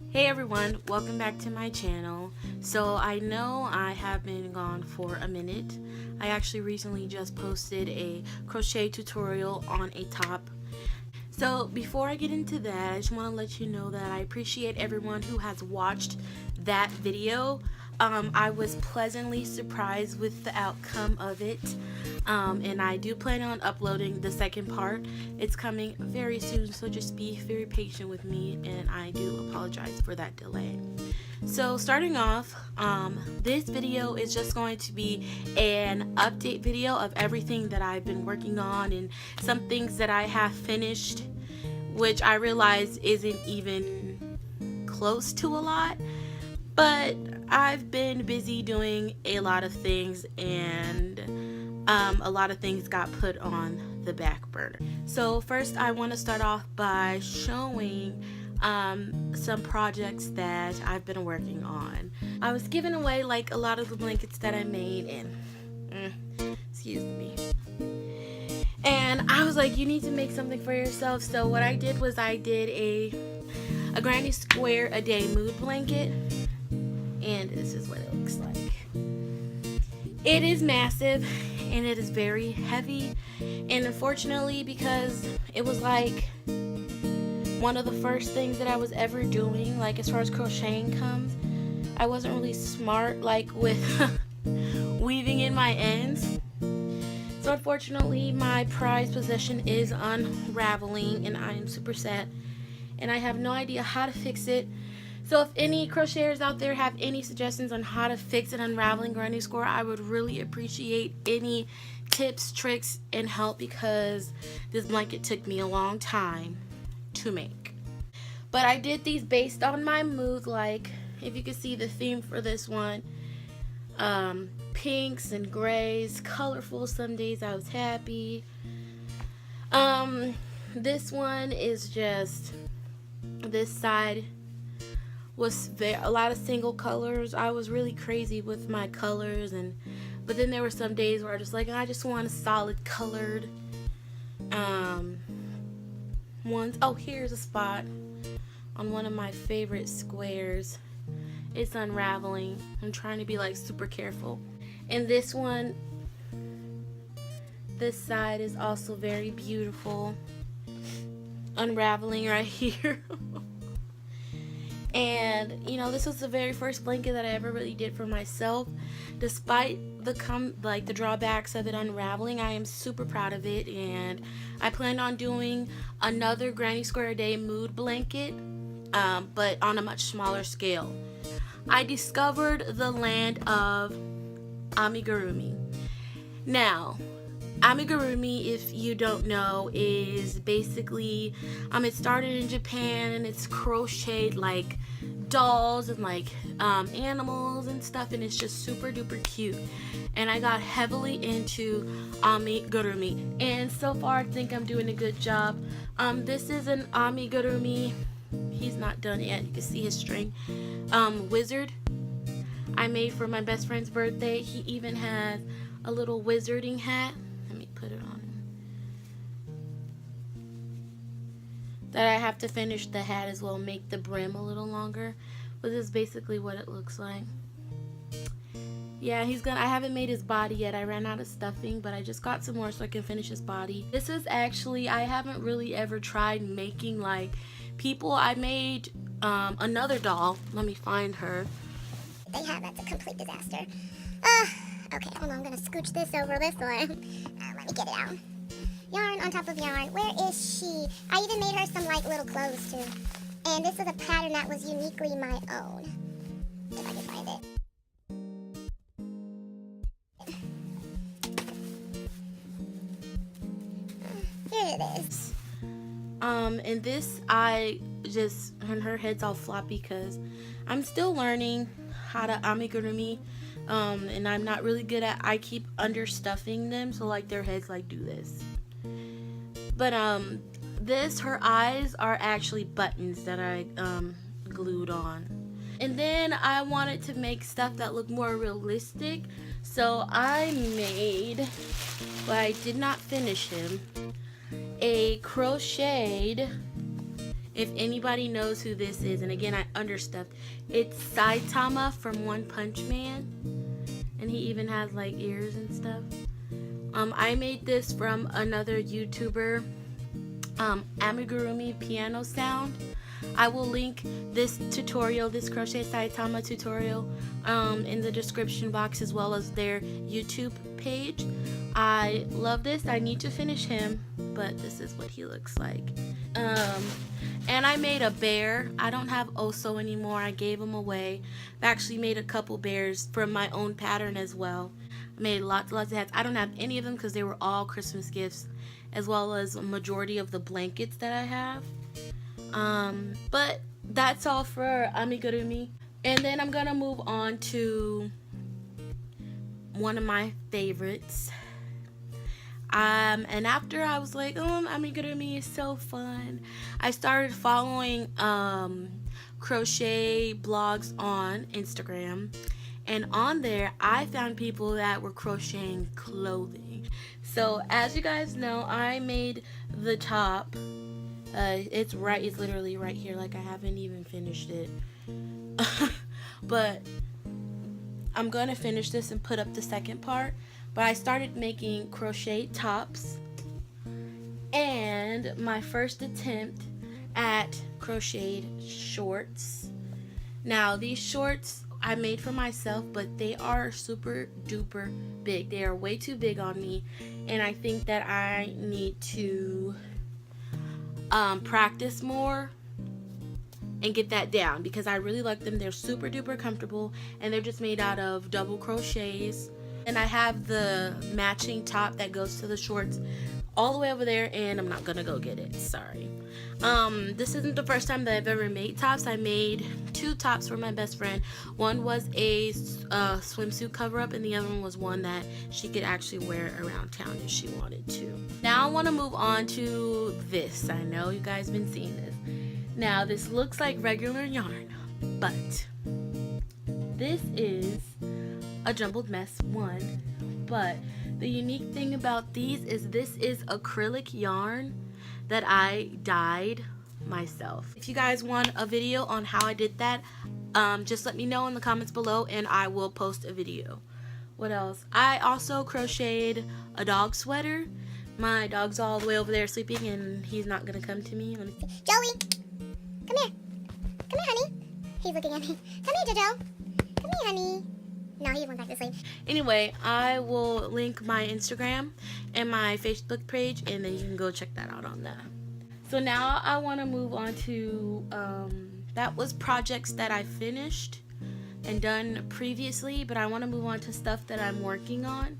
Hey everyone, welcome back to my channel. So I know I have been gone for a minute. I actually recently just posted a crochet tutorial on a top. So before I get into that, I just want to let you know that I appreciate everyone who has watched that video. I was pleasantly surprised with the outcome of it, and I do plan on uploading the second part. It's coming very soon, so just be very patient with me, and I do apologize for that delay. So starting off, this video is just going to be an update video of everything that I've been working on and some things that I have finished, which I realize isn't even close to a lot, but I've been busy doing a lot of things, and a lot of things got put on the back burner. So first I want to start off by showing some projects that I've been working on. I was giving away like a lot of the blankets that I made, and excuse me, and I was like, you need to make something for yourself. So what I did was I did a Granny Square a Day mood blanket, and this is what it looks like. It is massive and it is very heavy, and unfortunately, because it was like one of the first things that I was ever doing, like as far as crocheting comes, I wasn't really smart like with weaving in my ends. So unfortunately my prized possession is unraveling, and I am super sad and I have no idea how to fix it. So if any crocheters out there have any suggestions on how to fix an unraveling Granny Square, I would really appreciate any tips, tricks, and help, because this blanket took me a long time to make. But I did these based on my mood. Like if you can see the theme for this one, pinks and grays, colorful. Some days I was happy. This one is just, this side was a lot of single colors. I was really crazy with my colors, but then there were some days where I just like, I just want a solid colored ones. Oh, here's a spot on one of my favorite squares. It's unraveling. I'm trying to be like super careful. And this one, this side is also very beautiful, unraveling right here. And you know, this was the very first blanket that I ever really did for myself. Despite the drawbacks of it unraveling, I am super proud of it, and I plan on doing another Granny Square a Day mood blanket, but on a much smaller scale. I discovered the land of amigurumi. Now, amigurumi, if you don't know, is basically it started in Japan, and it's crocheted like dolls and like animals and stuff, and it's just super duper cute. And I got heavily into amigurumi, and so far I think I'm doing a good job. This is an amigurumi. He's not done yet. You can see his string. Wizard I made for my best friend's birthday. He even has a little wizarding hat. Let me put it on him. That I have to finish the hat as well, make the brim a little longer. But this is basically what it looks like. Yeah, I haven't made his body yet. I ran out of stuffing, but I just got some more so I can finish his body. This is actually, I haven't really ever tried making like people. I made another doll. Let me find her. They have, that's a complete disaster. Okay, hold on, I'm gonna scooch this over this one. Let me get it out. Yarn on top of yarn. Where is she? I even made her some like little clothes too. And this is a pattern that was uniquely my own. If I can find it. Here it is. And this, and her head's all floppy because I'm still learning how to amigurumi, and I'm not really good at, I keep understuffing them, so like their heads like do this. But her eyes are actually buttons that I glued on. And then I wanted to make stuff that looked more realistic, so I made but I did not finish him. A crocheted, if anybody knows who this is, and again I understuffed, it's Saitama from One Punch Man, and he even has like ears and stuff. I made this from another YouTuber, Amigurumi Piano Sound. I will link this tutorial, this crochet Saitama tutorial, in the description box, as well as their YouTube page. I love this. I need to finish him, but this is what he looks like. And I made a bear. I don't have Oso anymore. I gave him away. I actually made a couple bears from my own pattern as well. I made lots of hats. I don't have any of them because they were all Christmas gifts, as well as a majority of the blankets that I have. But that's all for amigurumi. And then I'm gonna move on to one of my favorites. And after I was like, oh, amigurumi is so fun, I started following crochet blogs on Instagram. And on there, I found people that were crocheting clothing. So as you guys know, I made the top. It's literally right here. Like, I haven't even finished it. But I'm going to finish this and put up the second part. But I started making crochet tops. And my first attempt at crocheted shorts. Now, these shorts I made for myself, but they are super duper big. They are way too big on me, and I think that I need to practice more and get that down, because I really like them. They're super duper comfortable, and they're just made out of double crochets. And I have the matching top that goes to the shorts all the way over there, and I'm not gonna go get it, sorry. This isn't the first time that I've ever made tops. I made 2 tops for my best friend. One was a swimsuit cover-up, and the other one was one that she could actually wear around town if she wanted to. Now I want to move on to this. I know you guys have been seeing this. Now this looks like regular yarn, but this is a jumbled mess one. But the unique thing about these is this is acrylic yarn that I dyed myself. If you guys want a video on how I did that, just let me know in the comments below and I will post a video. What else? I also crocheted a dog sweater. My dog's all the way over there sleeping and he's not gonna come to me. Joey, come here. Come here, honey. He's looking at me. Come here, Jojo. Come here, honey. No, he went back to sleep. Anyway, I will link my Instagram and my Facebook page, and then you can go check that out on that. So now I want to move on to, that was projects that I finished and done previously, but I want to move on to stuff that I'm working on.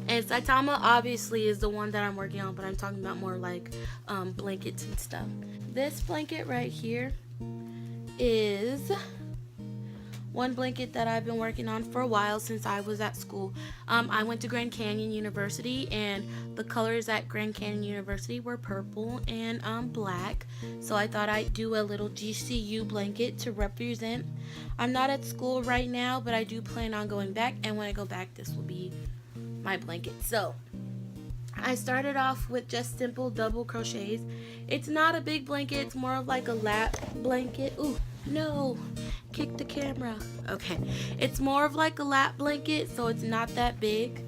And Saitama obviously is the one that I'm working on, but I'm talking about more like blankets and stuff. This blanket right here is one blanket that I've been working on for a while, since I was at school. I went to Grand Canyon University, and the colors at Grand Canyon University were purple and black. So I thought I'd do a little GCU blanket to represent. I'm not at school right now, but I do plan on going back, and when I go back, this will be my blanket. So I started off with just simple double crochets. It's not a big blanket, it's more of like a lap blanket. Ooh, no, kick the camera. Okay, it's more of like a lap blanket, so it's not that big.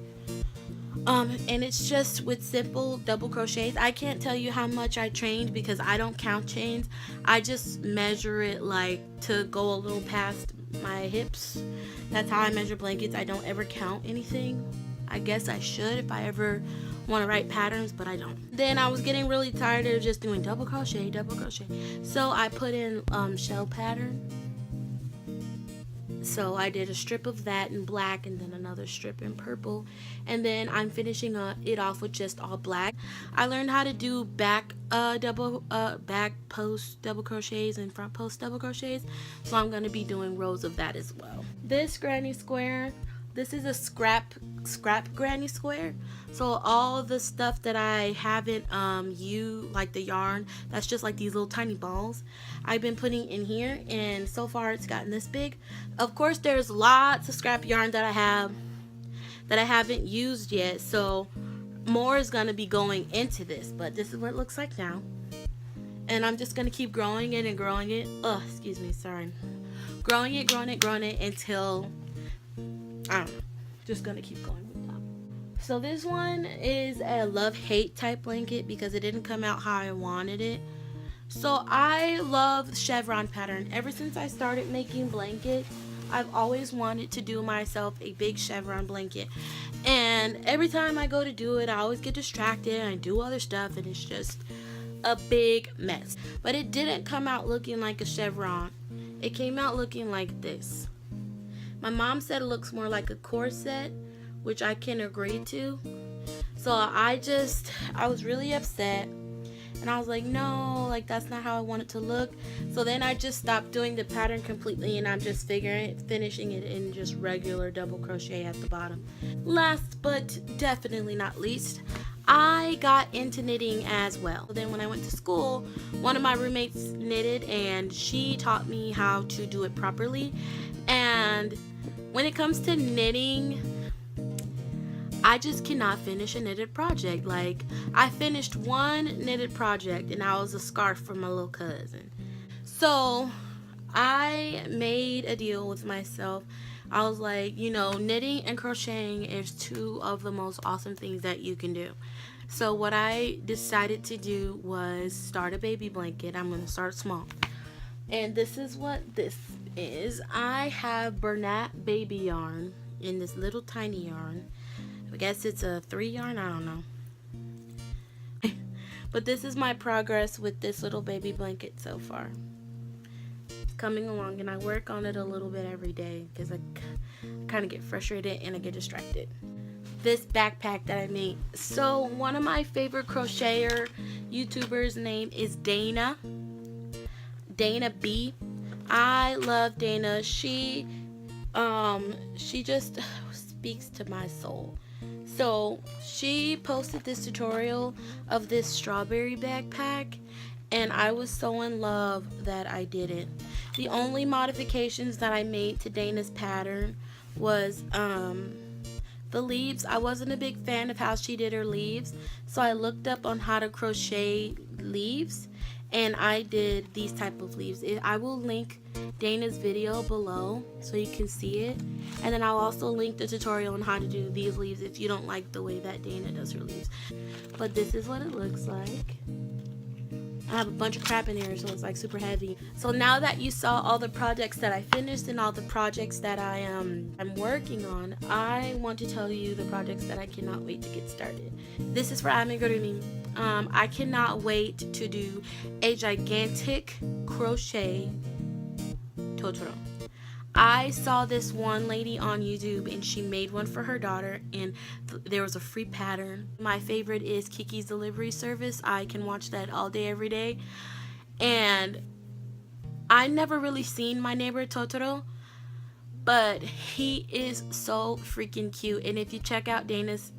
And it's just with simple double crochets. I can't tell you how much I trained because I don't count chains. I just measure it like to go a little past my hips. That's how I measure blankets. I don't ever count anything. I guess I should if I ever want to write patterns, but I don't. Then I was getting really tired of just doing double crochet. So I put in shell pattern. So I did a strip of that in black and then another strip in purple. And then I'm finishing it off with just all black. I learned how to do back post double crochets and front post double crochets. So I'm going to be doing rows of that as well. This granny square, this is a scrap granny square. So all the stuff that I haven't used, like the yarn, that's just like these little tiny balls, I've been putting in here, and so far it's gotten this big. Of course there's lots of scrap yarn that I haven't used yet, so more is going to be going into this, but this is what it looks like now. And I'm just going to keep growing it and growing it. Oh, excuse me, sorry. Growing it until, I don't know, just going to keep going with that. So this one is a love-hate type blanket because it didn't come out how I wanted it. So I love chevron pattern. Ever since I started making blankets, I've always wanted to do myself a big chevron blanket. And every time I go to do it, I always get distracted and I do other stuff and it's just a big mess. But it didn't come out looking like a chevron. It came out looking like this. My mom said it looks more like a corset, which I can agree to. So I was really upset. And I was like, no, like that's not how I want it to look. So then I just stopped doing the pattern completely and I'm just finishing it in just regular double crochet at the bottom. Last but definitely not least, I got into knitting as well. Then when I went to school, one of my roommates knitted and she taught me how to do it properly. And when it comes to knitting, I just cannot finish a knitted project. Like, I finished one knitted project and that was a scarf for my little cousin. So I made a deal with myself. I was like, you know, knitting and crocheting is two of the most awesome things that you can do. So what I decided to do was start a baby blanket. I'm going to start small. And this is what this is. I have Bernat baby yarn in this little tiny yarn. I guess it's a 3 yarn, I don't know. But this is my progress with this little baby blanket so far. It's coming along and I work on it a little bit every day because I kind of get frustrated and I get distracted. This backpack that I made. So one of my favorite crocheter YouTubers' name is Dana B. I love Dana. She just speaks to my soul. So she posted this tutorial of this strawberry backpack and I was so in love that I did it. The only modifications that I made to Dana's pattern was the leaves. I wasn't a big fan of how she did her leaves, so I looked up on how to crochet leaves and I did these type of leaves. I will link Dana's video below so you can see it, and then I'll also link the tutorial on how to do these leaves if you don't like the way that Dana does her leaves. But this is what it looks like. I have a bunch of crap in here, so it's like super heavy. So now that you saw all the projects that I finished and all the projects that I'm working on, I want to tell you the projects that I cannot wait to get started. This is for amigurumi. I cannot wait to do a gigantic crochet Totoro. I saw this one lady on YouTube and she made one for her daughter and there was a free pattern. My favorite is Kiki's Delivery Service. I can watch that all day every day. And I never really seen my neighbor Totoro, but he is so freaking cute. And if you check out Dana's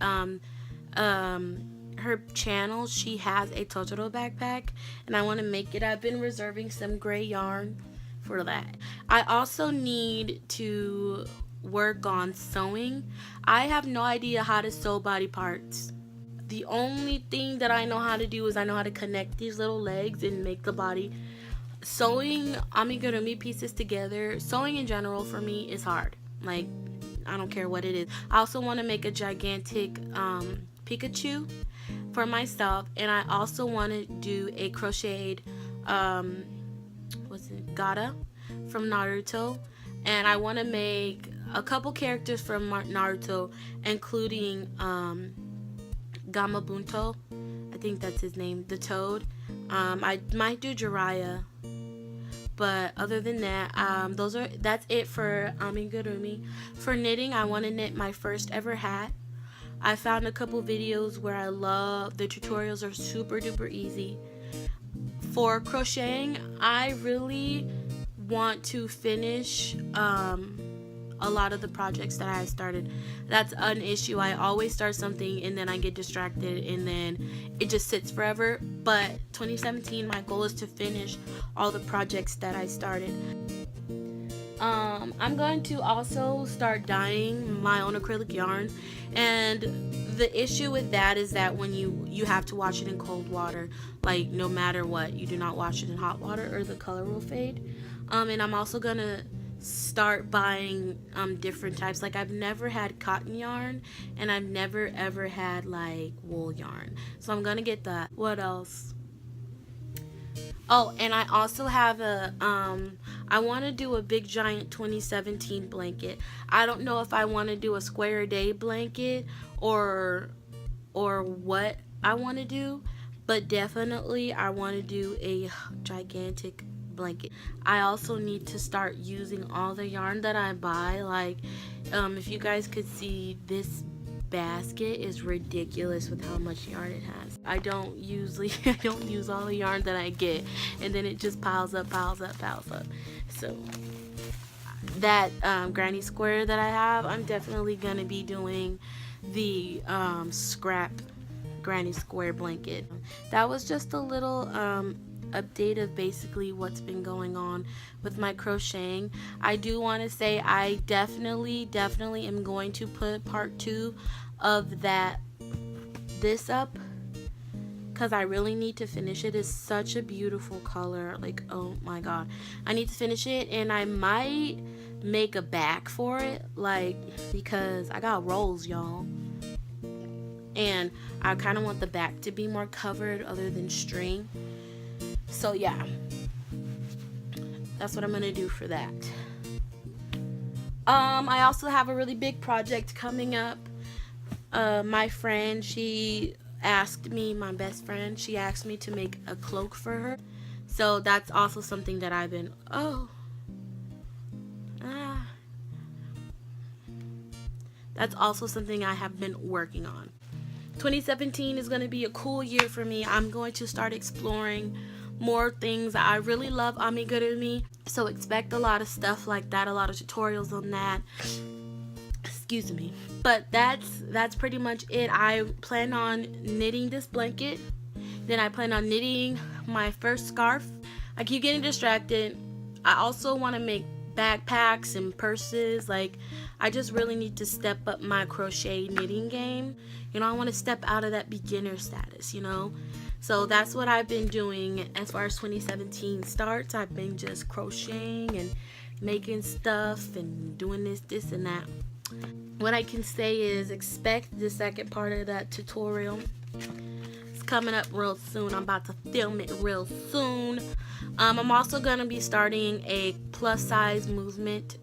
her channel, she has a Totoro backpack and I want to make it. I've been reserving some gray yarn for that. I also need to work on sewing. I have no idea how to sew body parts. The only thing that I know how to do is I know how to connect these little legs and make the body. Sewing amigurumi pieces together, sewing in general for me is hard. Like, I don't care what it is. I also want to make a gigantic Pikachu for myself, and I also want to do a crocheted Gaara from Naruto, and I want to make a couple characters from Naruto, including Gamabunto, I think that's his name, the toad. I might do Jiraiya, but other than that, that's it for amigurumi. For knitting, I want to knit my first ever hat. I found a couple videos where I love the tutorials are super duper easy. For crocheting, I really want to finish a lot of the projects that I started. That's an issue. I always start something and then I get distracted and then it just sits forever. But 2017, my goal is to finish all the projects that I started. I'm going to also start dyeing my own acrylic yarn, and the issue with that is that when you have to wash it in cold water, like no matter what, you do not wash it in hot water or the color will fade. And I'm also gonna start buying different types. Like I've never had cotton yarn, and I've never ever had like wool yarn, so I'm gonna get that. What else? Oh, and I also have a I want to do a big giant 2017 blanket. I don't know if I want to do a square a day blanket or what I want to do, but definitely I want to do a gigantic blanket. I also need to start using all the yarn that I buy. Like if you guys could see, this basket is ridiculous with how much yarn it has. I don't use all the yarn that I get, and then it just piles up. So that granny square that I have, I'm definitely gonna be doing the scrap granny square blanket. That was just a little update of basically what's been going on with my crocheting. I do want to say I definitely am going to put part 2 of this up, because I really need to finish it. It's such a beautiful color, like oh my god, I need to finish it, and I might make a back for it, like, because I got rolls, y'all, and I kind of want the back to be more covered other than string. So yeah, that's what I'm gonna do for that. I also have a really big project coming up. My friend, she asked me, my best friend, she asked me to make a cloak for her. So that's also something that I've been, that's also something I have been working on. 2017 is going to be a cool year for me. I'm going to start exploring more things. I really love amigurumi, so expect a lot of stuff like that, a lot of tutorials on that. Excuse me. But that's pretty much it. I plan on knitting this blanket, then I plan on knitting my first scarf. I keep getting distracted. I also want to make backpacks and purses. Like, I just really need to step up my crochet knitting game. You know, I want to step out of that beginner status, you know. So that's what I've been doing as far as 2017 starts. I've been just crocheting and making stuff and doing this and that. What I can say is expect the second part of that tutorial. It's coming up real soon. I'm about to film it real soon. I'm also going to be starting a plus size movement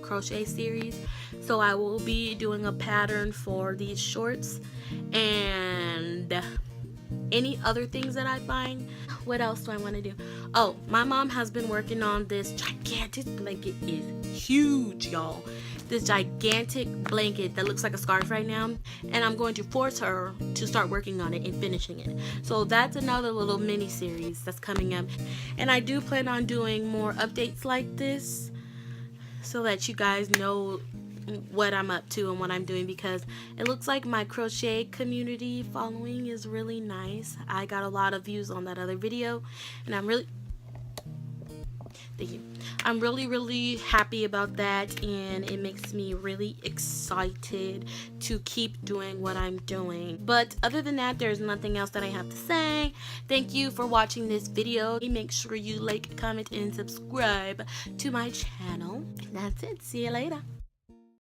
crochet series. So I will be doing a pattern for these shorts and any other things that I find. What else do I want to do? Oh, my mom has been working on this gigantic blanket. Is huge, y'all. This gigantic blanket that looks like a scarf right now, and I'm going to force her to start working on it and finishing it. So that's another little mini series that's coming up, and I do plan on doing more updates like this so that you guys know what I'm up to and what I'm doing, because it looks like my crochet community following is really nice. I got a lot of views on that other video, and I'm really really happy about that, and it makes me really excited to keep doing what I'm doing. But other than that, there's nothing else that I have to say. Thank you for watching this video. Make sure you like, comment, and subscribe to my channel. That's it. See you later.